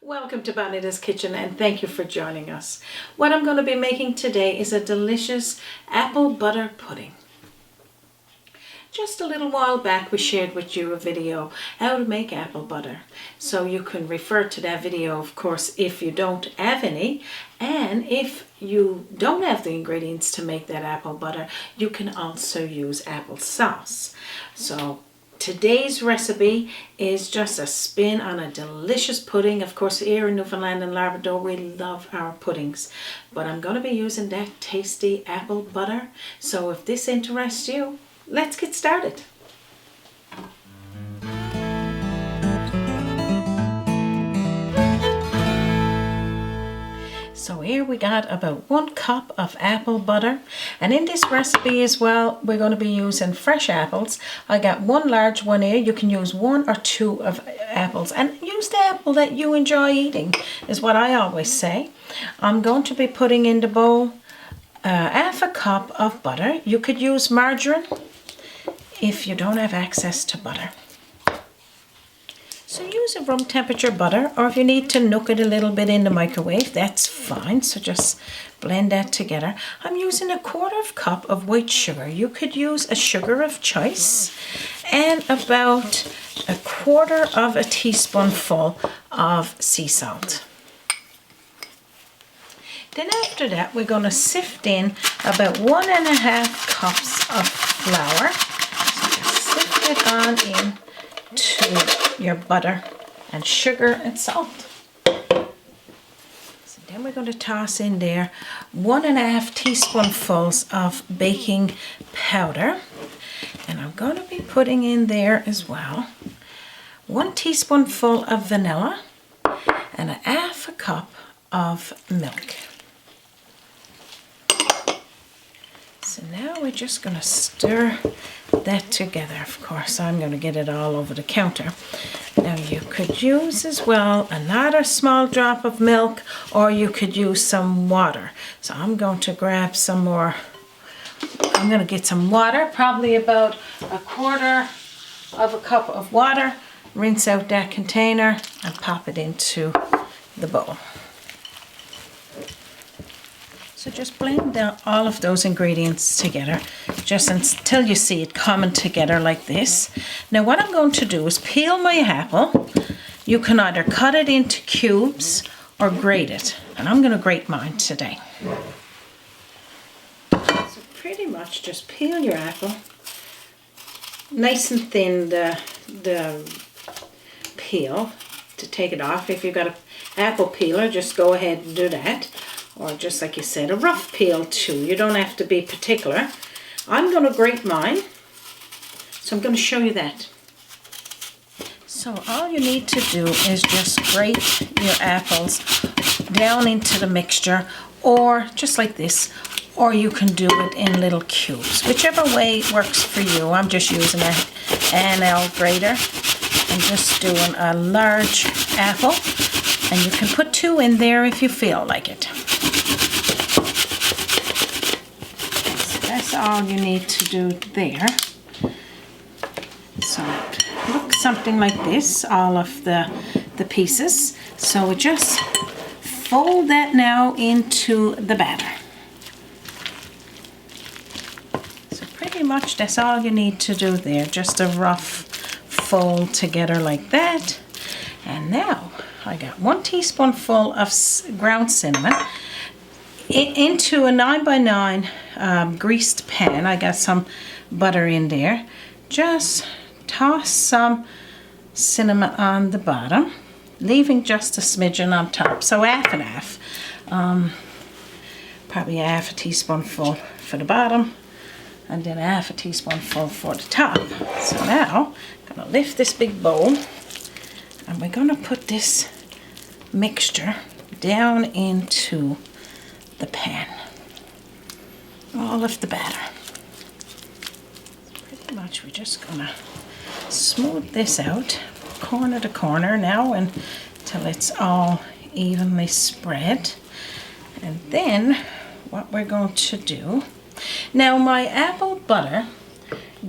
Welcome to Bonita's Kitchen and thank you for joining us. What I'm going to be making today is a delicious apple butter pudding. Just a little while back we shared with you a video how to make apple butter. So you can refer to that video, of course, if you don't have any. And if you don't have the ingredients to make that apple butter, you can also use applesauce. So today's recipe is just a spin on a delicious pudding. Of course, here in Newfoundland and Labrador, we love our puddings. But I'm going to be using that tasty apple butter. So if this interests you, let's get started. So here we got about 1 cup of apple butter, and in this recipe as well we're going to be using fresh apples. I got 1 large one here. You can use 1 or 2 of apples and use the apple that you enjoy eating is what I always say. I'm going to be putting in the bowl half a cup of butter. You could use margarine if you don't have access to butter. So use a room temperature butter, or if you need to nook it a little bit in the microwave, that's fine. So just blend that together. I'm using 1/4 cup of white sugar. You could use a sugar of choice, and about 1/4 teaspoonful of sea salt. Then after that, we're going to sift in about 1½ cups of flour. So just sift it on in to your butter and sugar and salt. So then we're going to toss in there 1½ teaspoonfuls of baking powder, and I'm going to be putting in there as well 1 teaspoonful of vanilla and 1/2 cup of milk. So now we're just going to stir that together. Of course, I'm going to get it all over the counter. Now you could use as well another small drop of milk, or you could use some water. So I'm going to grab some more. I'm going to get some water, probably about 1/4 cup of water. Rinse out that container and pop it into the bowl. So just blend all of those ingredients together, just until you see it coming together like this. Now what I'm going to do is peel my apple. You can either cut it into cubes or grate it, and I'm going to grate mine today. So pretty much just peel your apple, nice and thin the peel to take it off. If you've got an apple peeler, just go ahead and do that. Or just like you said, a rough peel too. You don't have to be particular. I'm going to grate mine, so I'm going to show you that. So all you need to do is just grate your apples down into the mixture, or just like this, or you can do it in little cubes. Whichever way works for you. I'm just using an L grater. I'm just doing a large apple, and you can put 2 in there if you feel like it. That's all you need to do there. So look something like this, all of the pieces. So we just fold that now into the batter. So pretty much that's all you need to do there, just a rough fold together like that. And now I got 1 teaspoonful of ground cinnamon into a 9x9 greased pan. I got some butter in there. Just toss some cinnamon on the bottom, leaving just a smidgen on top. So half and half. Probably 1/2 teaspoonful for the bottom, and then 1/2 teaspoonful for the top. So now I'm going to lift this big bowl, and we're going to put this mixture down into the pan. All of the batter. Pretty much we're just going to smooth this out corner to corner now until it's all evenly spread. And then what we're going to do, now my apple butter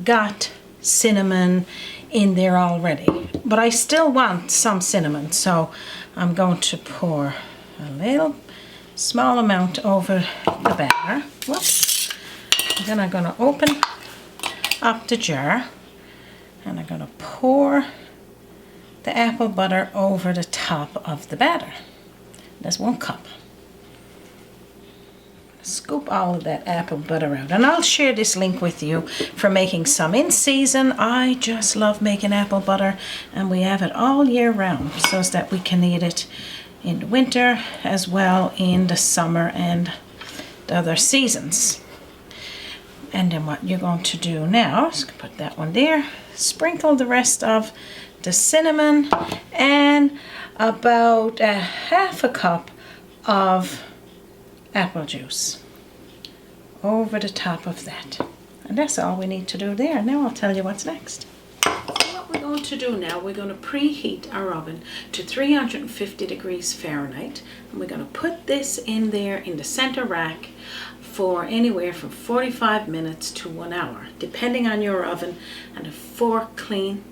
got cinnamon in there already, but I still want some cinnamon, so I'm going to pour a little small amount over the batter. Whoops. Then I'm going to open up the jar and I'm going to pour the apple butter over the top of the batter. That's 1 cup. Scoop all of that apple butter out, and I'll share this link with you for making some in season. I just love making apple butter, and we have it all year round so that we can eat it in the winter as well in the summer and the other seasons. And then what you're going to do now is put that one there, sprinkle the rest of the cinnamon and about a half a cup of apple juice over the top of that. And that's all we need to do there. Now I'll tell you what's next. What we're going to do now, we're going to preheat our oven to 350 degrees Fahrenheit. And we're going to put this in there in the center rack for anywhere from 45 minutes to 1 hour, depending on your oven. And a fork clean,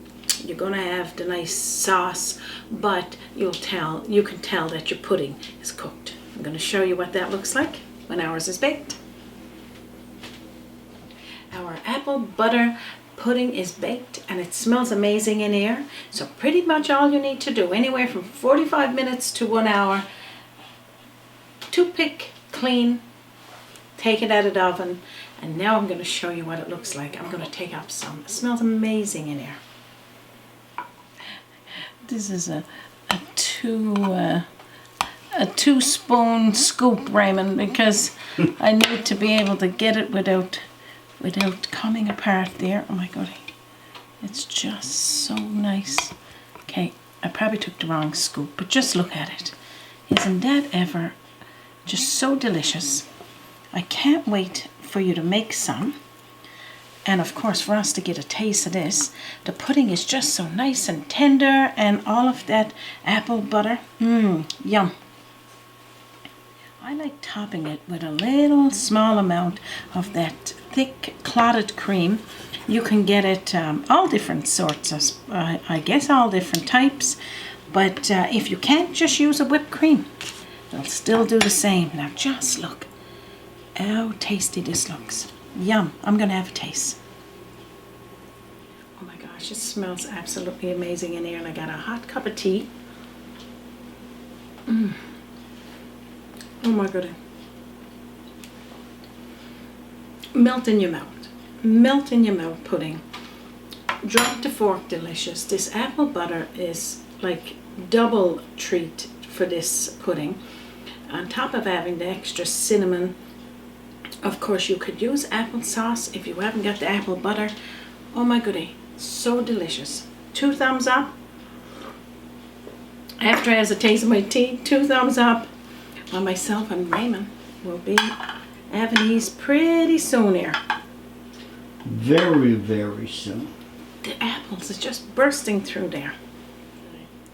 you're going to have the nice sauce, but you can tell that your pudding is cooked. I'm going to show you what that looks like when ours is baked. Our apple butter pudding is baked and it smells amazing in here. So pretty much all you need to do, anywhere from 45 minutes to 1 hour, toothpick, clean, take it out of the oven, and now I'm going to show you what it looks like. I'm going to take up some. It smells amazing in here. This is a 2-spoon scoop, Raymond, because I need to be able to get it without coming apart there. Oh my god, it's just so nice. Okay, I probably took the wrong scoop, but just look at it. Isn't that ever just so delicious? I can't wait for you to make some. And of course for us to get a taste of this. The pudding is just so nice and tender, and all of that apple butter. Yum. I like topping it with a little small amount of that thick clotted cream. You can get it all different sorts of, I guess all different types. But if you can't, just use a whipped cream. It'll still do the same. Now just look how tasty this looks. Yum. I'm going to have a taste. Oh my gosh, it smells absolutely amazing in here. And I got a hot cup of tea. Oh my goodness. Melt in your mouth. Melt in your mouth pudding. Drop the fork, delicious. This apple butter is like double treat for this pudding. On top of having the extra cinnamon, of course you could use applesauce if you haven't got the apple butter. Oh my goodie, so delicious. 2 thumbs up. After I have a taste of my tea, 2 thumbs up. Well, myself and Raymond will be having these pretty soon here. Very, very soon. The apples is just bursting through there.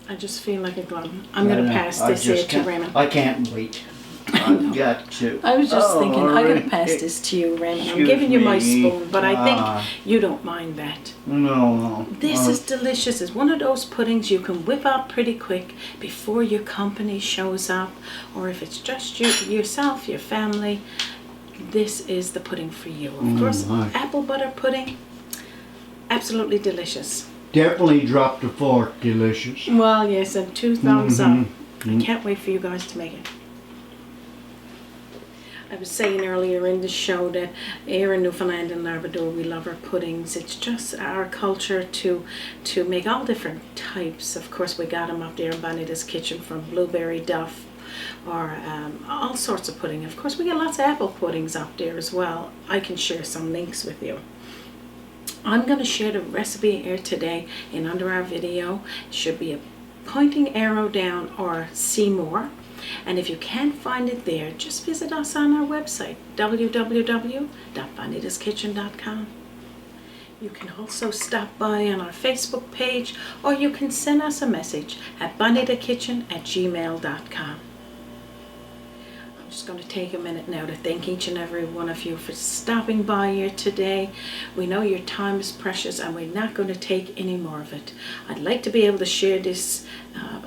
I just feel like a glutton. I'm going to pass this here to Raymond. I can't wait. I've got to. I was just thinking, I'm going to pass this to you, Raymond. I'm giving you my spoon, but I think you don't mind that. No. This is delicious. It's one of those puddings you can whip up pretty quick before your company shows up, or if it's just yourself, your family. This is the pudding for you. Of course, apple butter pudding, absolutely delicious. Definitely drop the fork, delicious. Well, yes, and 2 thumbs up. I can't wait for you guys to make it. I was saying earlier in the show that here in Newfoundland and Labrador we love our puddings. It's just our culture to make all different types. Of course we got them up there in Bonita's kitchen, from blueberry duff or all sorts of pudding. Of course we get lots of apple puddings up there as well. I can share some links with you. I'm going to share the recipe here today and under our video. It should be a pointing arrow down or see more. And if you can't find it there, just visit us on our website, www.bonitaskitchen.com. You can also stop by on our Facebook page, or you can send us a message at bonitakitchen@gmail.com. I'm just going to take a minute now to thank each and every one of you for stopping by here today. We know your time is precious and we're not going to take any more of it. I'd like to be able to share this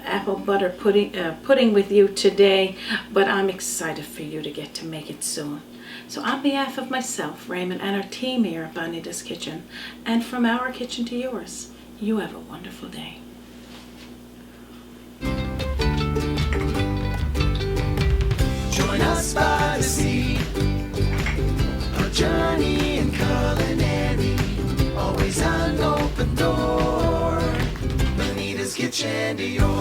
apple butter pudding with you today, but I'm excited for you to get to make it soon. So on behalf of myself, Raymond, and our team here at Bonita's Kitchen, and from our kitchen to yours, you have a wonderful day. Join us by the sea, a journey in culinary, always an open door. Bonita's Kitchen to yours.